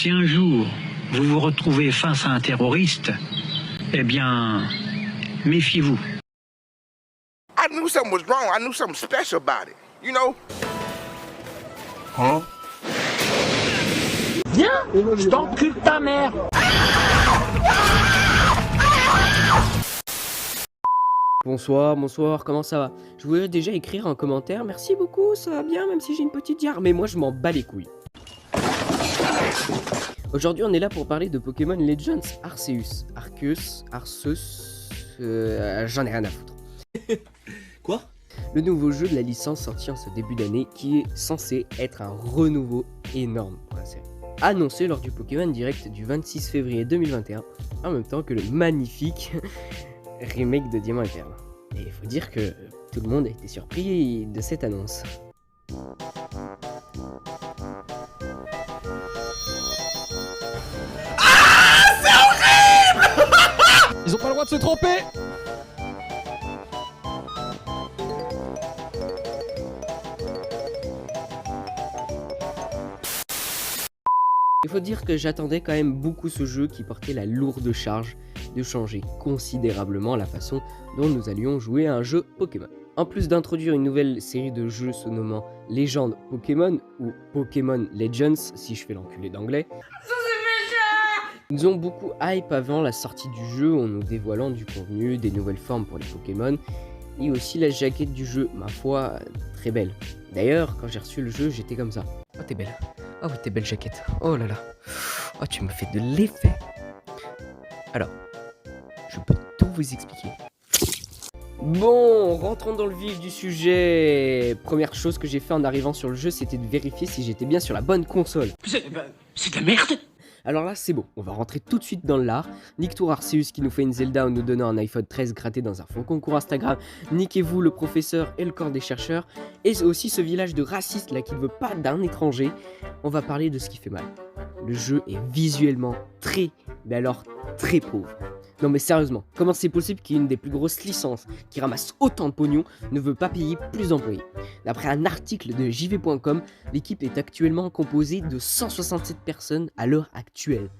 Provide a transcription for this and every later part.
si un jour vous vous retrouvez face à un terroriste, eh bien, méfiez-vous. I knew something was wrong. I knew something special about it. You know? Hein? Viens, je t'encule ta mère. Bonsoir, comment ça va? Je voulais déjà écrire un commentaire, merci beaucoup, ça va bien, même si j'ai une petite diarrhée, mais moi je m'en bats les couilles. Aujourd'hui on est là pour parler de Pokémon Legends Arceus. J'en ai rien à foutre. Quoi? Le nouveau jeu de la licence sorti en ce début d'année qui est censé être un renouveau énorme pour la série. Annoncé lors du Pokémon Direct du 26 février 2021, en même temps que le magnifique remake de Diamant et Perle. Et il faut dire que tout le monde a été surpris de cette annonce. Ils ont pas le droit de se tromper. Il faut dire que j'attendais quand même beaucoup ce jeu qui portait la lourde charge de changer considérablement la façon dont nous allions jouer à un jeu Pokémon. En plus d'introduire une nouvelle série de jeux se nommant Légende Pokémon ou Pokémon Legends si je fais l'enculé d'anglais, nous avons beaucoup hype avant la sortie du jeu en nous dévoilant du contenu, des nouvelles formes pour les Pokémon et aussi la jaquette du jeu, ma foi, très belle. D'ailleurs, quand j'ai reçu le jeu, j'étais comme ça. Oh t'es belle. Oh oui t'es belle jaquette. Oh là là. Oh tu me fais de l'effet. Alors, je peux tout vous expliquer. Bon, rentrons dans le vif du sujet. Première chose que j'ai fait en arrivant sur le jeu, c'était de vérifier si j'étais bien sur la bonne console. C'est de la merde. Alors là, c'est bon, on va rentrer tout de suite dans l'art. Nique-toi Arceus qui nous fait une Zelda en nous donnant un iPhone 13 gratté dans un faux concours Instagram. Niquez-vous le professeur et le corps des chercheurs. Et aussi ce village de racistes là qui ne veut pas d'un étranger. On va parler de ce qui fait mal. Le jeu est visuellement très, mais alors très pauvre. Non mais sérieusement, comment c'est possible qu'une des plus grosses licences qui ramasse autant de pognon ne veut pas payer plus d'employés? D'après un article de jv.com, l'équipe est actuellement composée de 167 personnes à l'heure actuelle.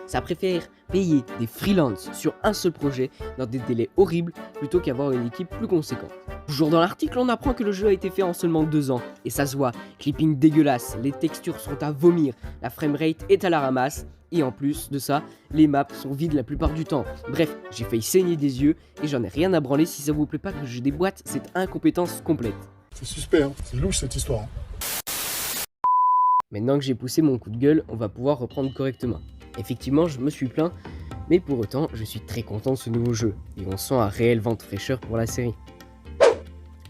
Ça préfère payer des freelances sur un seul projet dans des délais horribles plutôt qu'avoir une équipe plus conséquente. Toujours dans l'article, on apprend que le jeu a été fait en seulement 2 ans, et ça se voit, clipping dégueulasse, les textures sont à vomir, la framerate est à la ramasse, et en plus de ça, les maps sont vides la plupart du temps. Bref, j'ai failli saigner des yeux, et j'en ai rien à branler si ça vous plaît pas que je déboîte cette incompétence complète. C'est suspect, hein. C'est louche cette histoire. Maintenant que j'ai poussé mon coup de gueule, on va pouvoir reprendre correctement. Effectivement, je me suis plaint, mais pour autant, je suis très content de ce nouveau jeu, et on sent un réel vent de fraîcheur pour la série.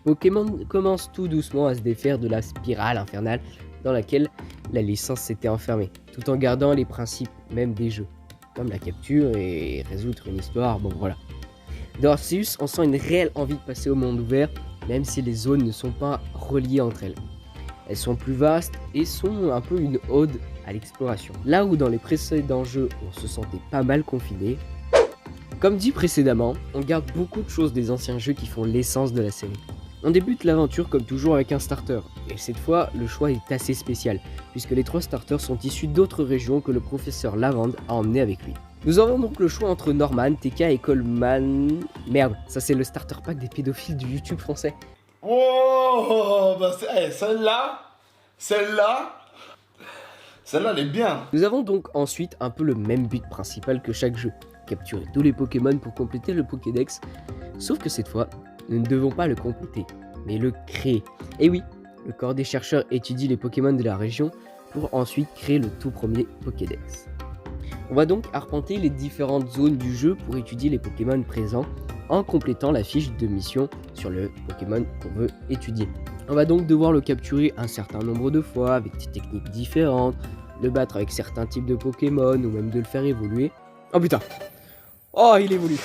Pokémon commence tout doucement à se défaire de la spirale infernale dans laquelle la licence s'était enfermée, tout en gardant les principes même des jeux, comme la capture et résoudre une histoire, bon voilà. Dans Arceus, on sent une réelle envie de passer au monde ouvert, même si les zones ne sont pas reliées entre elles. Elles sont plus vastes et sont un peu une ode à l'exploration. Là où dans les précédents jeux, on se sentait pas mal confiné, comme dit précédemment, on garde beaucoup de choses des anciens jeux qui font l'essence de la série. On débute l'aventure comme toujours avec un starter, et cette fois le choix est assez spécial, puisque les 3 starters sont issus d'autres régions que le professeur Lavande a emmené avec lui. Nous avons donc le choix entre Norman, TK et Coleman... Merde, ça c'est le starter pack des pédophiles du YouTube français. Oh, bah celle-là, elle est bien. Nous avons donc ensuite un peu le même but principal que chaque jeu, capturer tous les Pokémon pour compléter le Pokédex, sauf que cette fois, nous ne devons pas le compléter, mais le créer. Et oui, le corps des chercheurs étudie les Pokémon de la région pour ensuite créer le tout premier Pokédex. On va donc arpenter les différentes zones du jeu pour étudier les Pokémon présents en complétant la fiche de mission sur le Pokémon qu'on veut étudier. On va donc devoir le capturer un certain nombre de fois avec des techniques différentes, le battre avec certains types de Pokémon ou même de le faire évoluer. Oh putain! Oh, il évolue!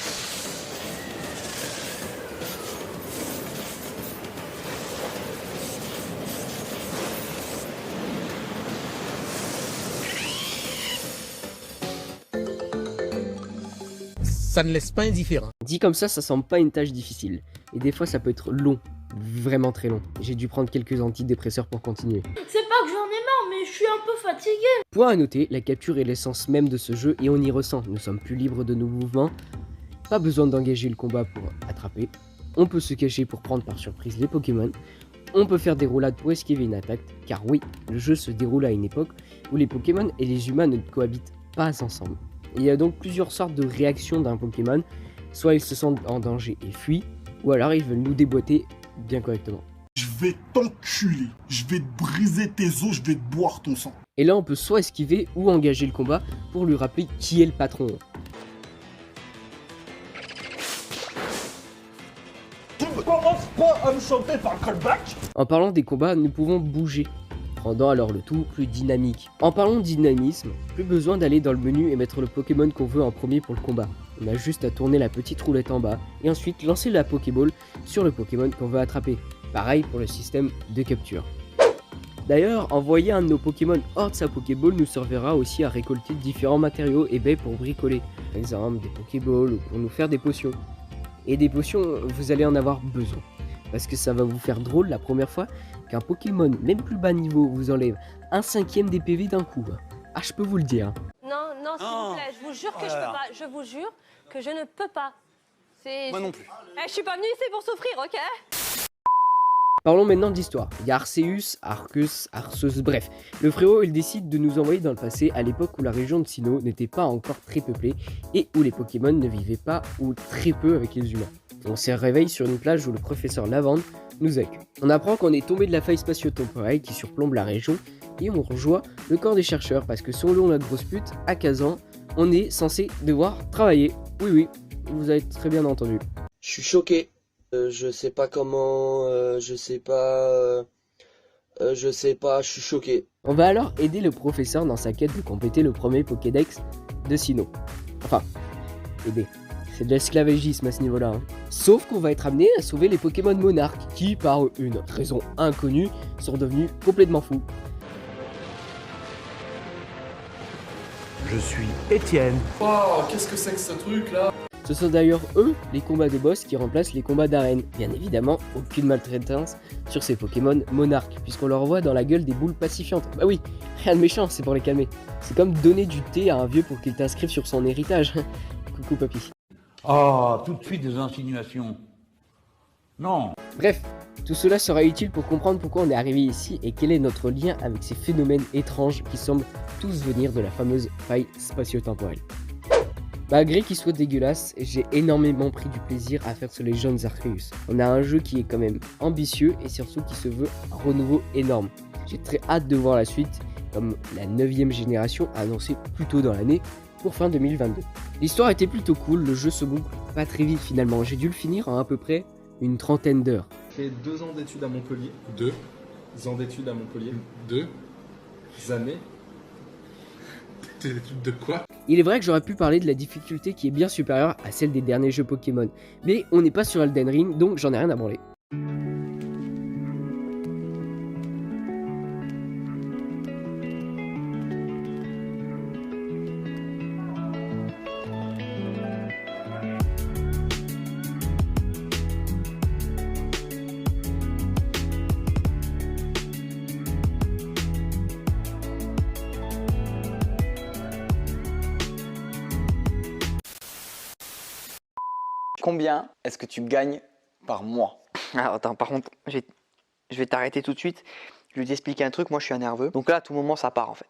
Ça ne laisse pas indifférent. Dit comme ça semble pas une tâche difficile. Et des fois, ça peut être long, vraiment très long. J'ai dû prendre quelques antidépresseurs pour continuer. C'est pas que j'en ai marre, mais je suis un peu fatigué. Point à noter, la capture est l'essence même de ce jeu et on y ressent. Nous sommes plus libres de nos mouvements, pas besoin d'engager le combat pour attraper. On peut se cacher pour prendre par surprise les Pokémon. On peut faire des roulades pour esquiver une attaque, car oui, le jeu se déroule à une époque où les Pokémon et les humains ne cohabitent pas ensemble. Il y a donc plusieurs sortes de réactions d'un Pokémon, soit ils se sentent en danger et fuient, ou alors ils veulent nous déboîter bien correctement. Je vais t'enculer, je vais te briser tes os, je vais te boire ton sang. Et là on peut soit esquiver ou engager le combat pour lui rappeler qui est le patron. Tu ne commences pas à me chanter par le callback. En parlant des combats, nous pouvons bouger, rendant alors le tout plus dynamique. En parlant de dynamisme, plus besoin d'aller dans le menu et mettre le Pokémon qu'on veut en premier pour le combat. On a juste à tourner la petite roulette en bas et ensuite lancer la Pokéball sur le Pokémon qu'on veut attraper. Pareil pour le système de capture. D'ailleurs, envoyer un de nos Pokémon hors de sa Pokéball nous servira aussi à récolter différents matériaux et baies pour bricoler. Par exemple, des Pokéballs ou pour nous faire des potions. Et des potions, vous allez en avoir besoin. Parce que ça va vous faire drôle la première fois qu'un Pokémon, même plus bas niveau, vous enlève 1/5 des PV d'un coup. Ah, je peux vous le dire. Non, non, s'il vous plaît, je vous jure que je peux pas. Je vous jure que je ne peux pas. Moi non plus. Je suis pas venue ici pour souffrir, ok? Parlons maintenant de l'histoire. Il y a Arceus, Arceus, Arceus, bref. Le frérot, il décide de nous envoyer dans le passé, à l'époque où la région de Sinnoh n'était pas encore très peuplée et où les Pokémon ne vivaient pas ou très peu avec les humains. On se réveille sur une plage où le professeur Lavande nous accueille. On apprend qu'on est tombé de la faille spatio-temporelle qui surplombe la région et on rejoint le camp des chercheurs parce que selon la grosse pute, à Kazan, on est censé devoir travailler. Oui, oui, vous avez très bien entendu. Je suis choqué. Je sais pas comment, je sais pas, je suis choqué. On va alors aider le professeur dans sa quête de compléter le premier Pokédex de Sinnoh. Enfin, aider. C'est de l'esclavagisme à ce niveau-là. Hein. Sauf qu'on va être amené à sauver les Pokémon monarques qui, par une raison inconnue, sont devenus complètement fous. Je suis Étienne. Oh, qu'est-ce que c'est que ce truc là? Ce sont d'ailleurs eux, les combats de boss, qui remplacent les combats d'arène. Bien évidemment, aucune maltraitance sur ces Pokémon monarques, puisqu'on leur envoie dans la gueule des boules pacifiantes. Bah oui, rien de méchant, c'est pour les calmer. C'est comme donner du thé à un vieux pour qu'il t'inscrive sur son héritage. Coucou papy. Oh, tout de suite des insinuations. Non. Bref, tout cela sera utile pour comprendre pourquoi on est arrivé ici et quel est notre lien avec ces phénomènes étranges qui semblent tous venir de la fameuse faille spatio-temporelle. Malgré qu'il soit dégueulasse, j'ai énormément pris du plaisir à faire ce Legends Arceus. On a un jeu qui est quand même ambitieux et surtout qui se veut un renouveau énorme. J'ai très hâte de voir la suite, comme la 9ème génération annoncée plus tôt dans l'année pour fin 2022. L'histoire était plutôt cool, le jeu se boucle pas très vite finalement. J'ai dû le finir en à peu près une trentaine d'heures. J'ai fait 2 ans d'études à Montpellier. 2 ans d'études à Montpellier. 2 années. Tes études de quoi? Il est vrai que j'aurais pu parler de la difficulté qui est bien supérieure à celle des derniers jeux Pokémon, mais on n'est pas sur Elden Ring, donc j'en ai rien à branler. Combien est-ce que tu gagnes par mois? Alors attends, par contre, je vais t'arrêter tout de suite. Je vais t'expliquer un truc, moi je suis un nerveux. Donc là, à tout moment, ça part en fait.